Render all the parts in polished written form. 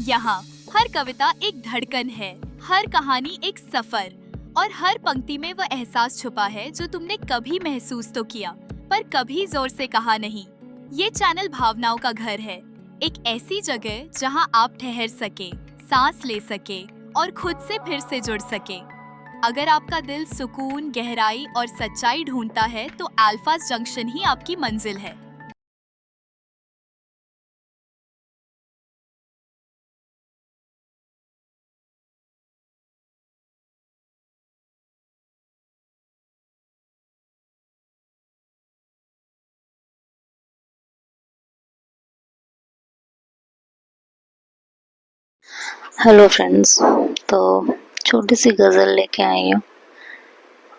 यहाँ हर कविता एक धड़कन है, हर कहानी एक सफर और हर पंक्ति में वह एहसास छुपा है जो तुमने कभी महसूस तो किया पर कभी जोर से कहा नहीं। ये चैनल भावनाओं का घर है, एक ऐसी जगह जहाँ आप ठहर सके, सांस ले सके और खुद से फिर से जुड़ सके। अगर आपका दिल सुकून, गहराई और सच्चाई ढूंढता है तो अल्फाज जंक्शन ही आपकी मंजिल है। हेलो फ्रेंड्स, तो छोटी सी गज़ल लेके आई हूँ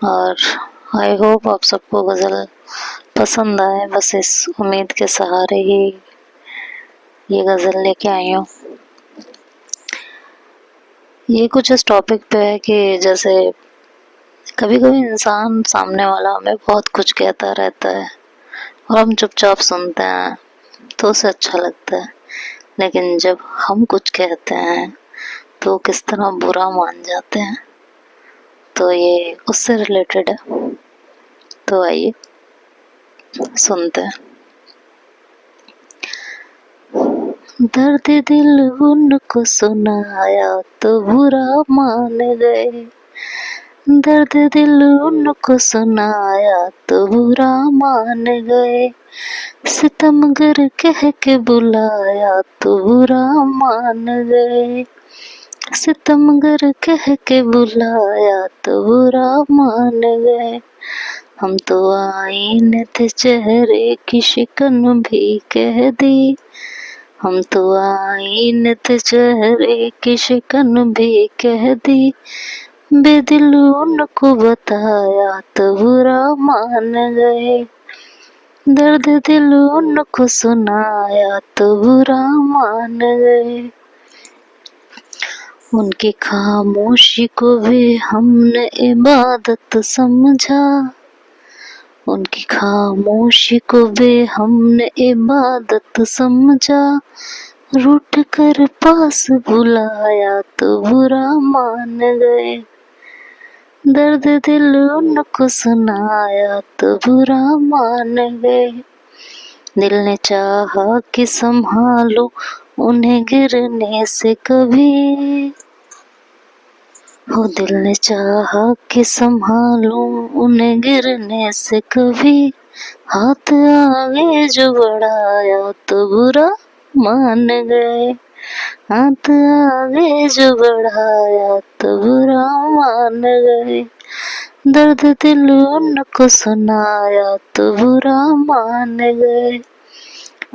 और आई होप आप सबको गज़ल पसंद आए। बस इस उम्मीद के सहारे ही ये गज़ल लेके आई हूँ। ये कुछ इस टॉपिक पे है कि जैसे कभी कभी इंसान सामने वाला हमें बहुत कुछ कहता रहता है और हम चुपचाप सुनते हैं तो उसे अच्छा लगता है, लेकिन जब हम कुछ कहते हैं तो किस तरह बुरा मान जाते हैं। तो ये उससे रिलेटेड है, तो आइए सुनते हैं। दर्द दिल उनको सुनाया तो बुरा मान गए, दर्द दिल उनको सुनाया तो बुरा मान गए, सितमगर कह के बुलाया तो बुरा मान गए, सितमगर कह के बुलाया तो बुरा मान गए। हम तो आईने थे चेहरे की शिकन भी कह दी, हम तो आईने थे चेहरे की शिकन भी कह दी, बेदिल उनको बताया तो बुरा मान गए, दर्द दिल उनको सुनाया तो बुरा मान गए। उनकी खामोशी को भी हमने इबादत समझा, उनकी खामोशी को भी हमने इबादत समझा, रूठ कर पास बुलाया तो बुरा मान गए, दर्द दिल उनको सुनाया तो बुरा मान गए। दिल ने चाहा कि संभालो उन्हें गिरने से कभी, हो दिल ने चाहा कि संभालो उन्हें गिरने से कभी, हाथ आगे जो बढ़ाया तो बुरा मान गए, हाथ आगे जो बढ़ाया तो बुरा मान गए, दर्द दिल उनको सुनाया तो बुरा मान गए,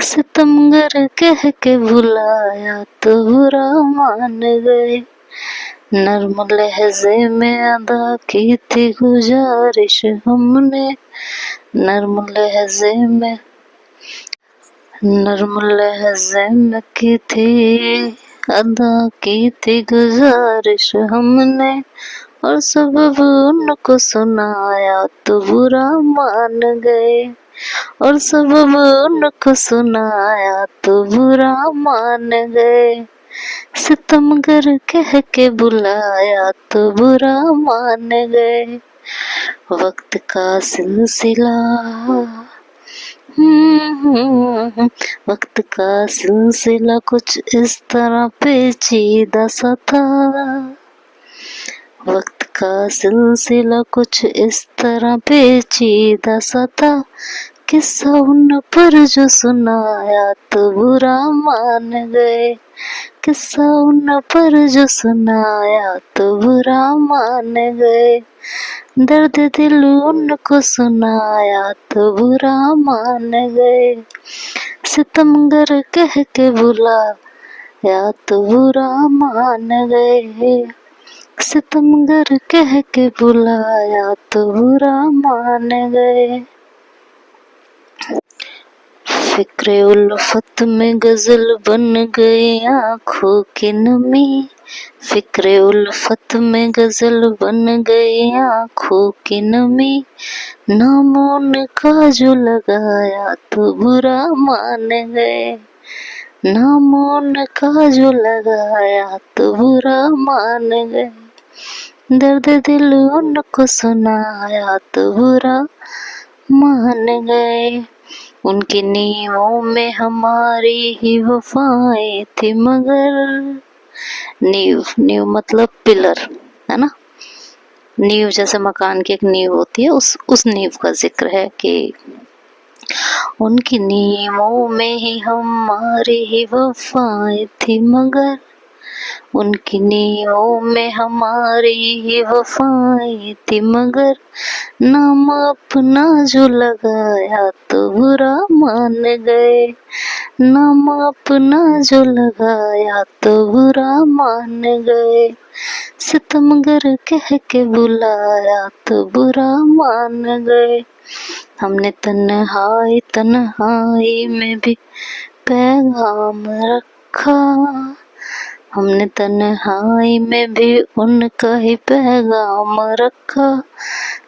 सितमगर कह के बुलाया तो बुरा मान गए। नर्म लहजे में अदा की थी गुजारिश हमने, नर्म लहजे में की थी अदा की थी गुजारिश हमने, और सबब उनको सुनाया तो बुरा मान गए, और सबब उनको सुनाया तो बुरा मान गए, सितमगर कह के बुलाया तो बुरा मान गए। वक्त का सिलसिला वक्त का सिलसिला कुछ इस तरह पेचीदा सा था, वक्त का सिलसिला कुछ इस तरह पेचीदा सा था, किस्सा उन पर जो सुनाया तो बुरा मान गए, किस्सा उन पर जो सुनाया तो बुरा मान गए, दर्द दिल उनको सुनाया तो बुरा मान गए, सितमगर कह के बुलाया तो बुरा मान गए, सितमगर कह के बुलाया तो बुरा मान गए। फिक्रे उल्फत में गजल बन गई आँखों की नमी, फिक्रे उल्फत में गजल बन गई आँखों की नमी, नाम उनका जो लगाया तो बुरा मान गए, नाम उनका जो लगाया तो बुरा मान गए, दर्द दिल उनको सुनाया तो बुरा मान गए। उनकी नींवों में हमारी ही वफाएं थी मगर, नींव नींव मतलब पिलर है ना, नींव जैसे मकान की एक नींव होती है, उस नींव का जिक्र है कि उनकी नींवों में ही हमारी ही वफाएं थी मगर, उनकी नींवों में हमारी ही वफाएं थी मगर, नाम अपना जो लगाया तो बुरा मान गए, नाम अपना जो लगाया तो बुरा मान गए। सितमगर कह के बुलाया तो बुरा मान गए। हमने तन्हाई तन्हाई में भी पैगाम रखा, हमने तन्हाई में भी उनका ही पैगाम रखा।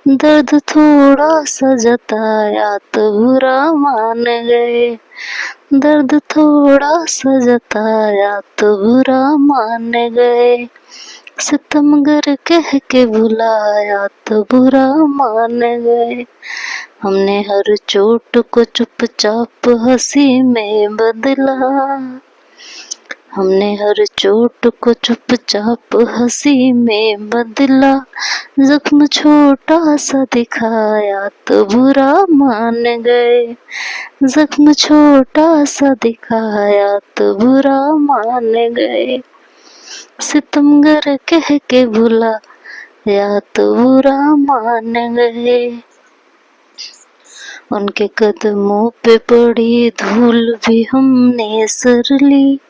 दर्द थोड़ा सा जताया तो बुरा मान गए, दर्द थोड़ा सा जताया तो बुरा मान गए। सितमगर कह के बुलाया तो बुरा मान गए। हमने हर चोट को चुपचाप हंसी में बदला, हमने हर चोट को चुपचाप हंसी में बदला। जख्म छोटा सा दिखाया तो बुरा मान गए, जख्म छोटा सा दिखाया तो बुरा मान गए। सितमगर कह के बुलाया तो बुरा मान गए। उनके कदमों पे पड़ी धूल भी हमने सर ली,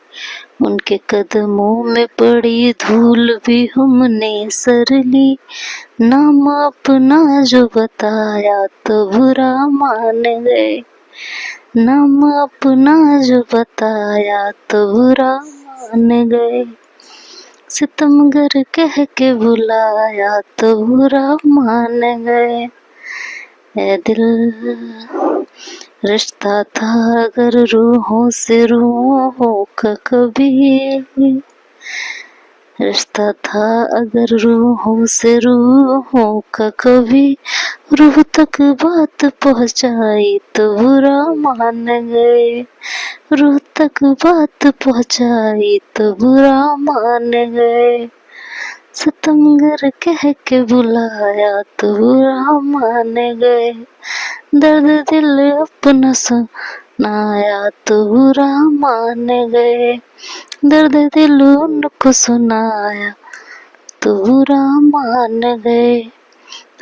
उनके कदमों में पड़ी धूल भी हमने सर ली। नाम अपना जो बताया तो बुरा मान गए, नाम अपना जो बताया तो बुरा मान गए। सितमगर कह के बुलाया तो बुरा मान गए। ऐ दिल रिश्ता था अगर रूहों से रूहों का कभी, रिश्ता था अगर रूहों से रूहों का कभी, रूह तक बात पहुंचाई तो बुरा मान गए, रूह तक बात पहुंचाई तो बुरा मान गए। सितमगर कह के बुलाया तो बुरा मान गए, दर्द दिल अपना सुनाया तो बुरा मान गए, दर्द दिल उनको सुनाया तो बुरा मान गए।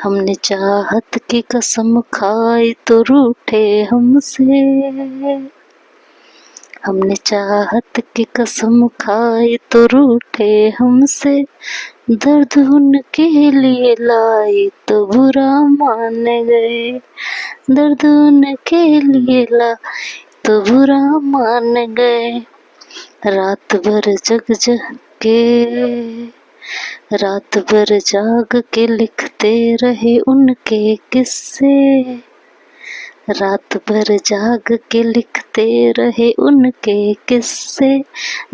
हमने चाहत की कसम खाई तो रूठे हमसे, हमने चाहत की कसम खाई तो रूठे हमसे। दर्द उनके लिए लाई तो बुरा मान गए, दर्द उनके लिए लाई तो बुरा मान गए। रात भर जग जग के, रात भर जाग के लिखते रहे उनके किस्से, रात भर जाग के लिखते रहे उनके किस्से।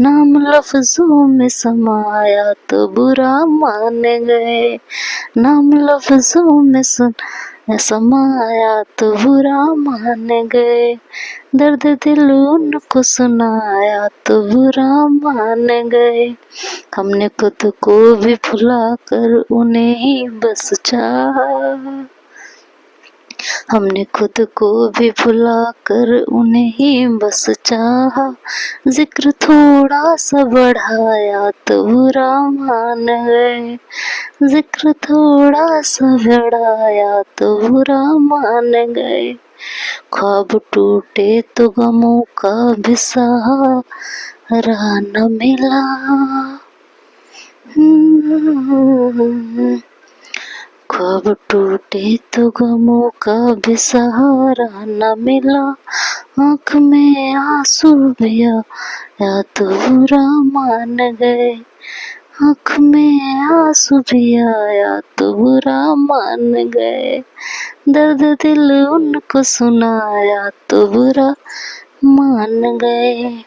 नाम लफ्जों में समाया तो बुरा मान गए, नाम लफ्जों में समाया तो बुरा मान गए। दर्द दिल उनको सुनाया तो बुरा मान गए। हमने खुद को भी भुला कर उन्हें ही बस चाहा, हमने खुद को भी भुला कर उन्हें ही बस चाहा। जिक्र थोड़ा सा बढ़ाया तो बुरा मान गए, जिक्र थोड़ा सा बढ़ाया तो बुरा मान गए। ख्वाब टूटे तो गमों का भी सहारा न मिला, ख्वाब टूटे तो गमों का भी सहारा न मिला। आँख में आंसू भी आया तो बुरा मान गए, आँख में आंसू भी आया तो बुरा मान गए। दर्द दिल उनको सुनाया तो बुरा मान गए।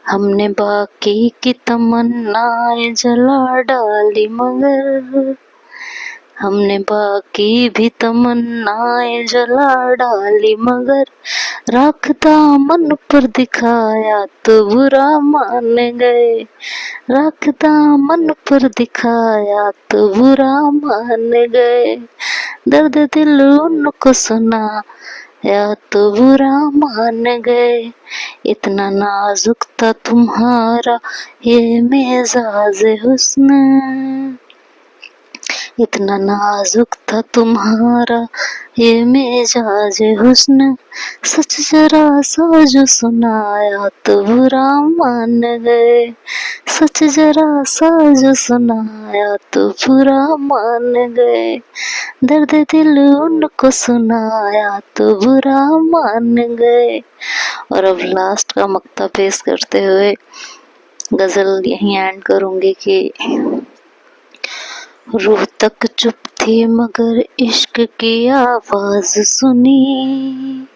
हमने बाकी की तमन्नाएं जला डाली मगर हमने बाकी भी तमन्नाएं जला डाली मगर राख दामन पर दिखाया तो बुरा मान गए। राख दामन पर दिखाया तो बुरा मान गए। दर्द दिल उनको सुना या तो बुरा मान गए। इतना नाजुक था तुम्हारा ये मिजाज हुस्न, इतना नाजुक था तुम्हारा ये मिजाज हुस्न, सच जरा सा जो सुनाया तो बुरा मान गए। सच जरा सा जो सुनाया तो बुरा मान गए। दर्द दिल उनको सुनाया तो बुरा मान गए। और अब लास्ट का मक्ता पेश करते हुए गजल यहीं एंड करूंगी कि रूह तक चुप थी मगर इश्क की आवाज सुनी।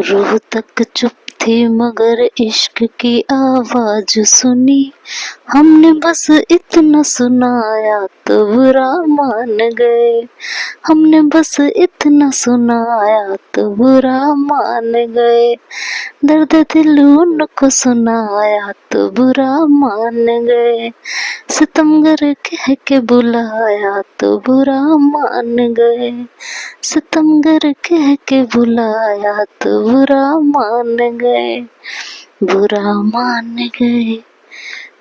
रूह तक चुप थी मगर इश्क की आवाज सुनी। हमने बस इतना सुनाया तो बुरा मान गए। हमने बस इतना सुनाया तो बुरा मान गए। दर्द दिल उनको सुनाया तो बुरा मान गए। सितमगर कह के बुलाया तो बुरा मान गए। सितमगर कह के बुलाया तो बुरा मान गए। बुरा मान गए,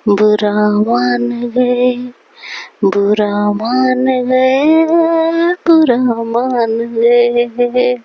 बुरा मान गए, बुरा मान गए, बुरा मान गए।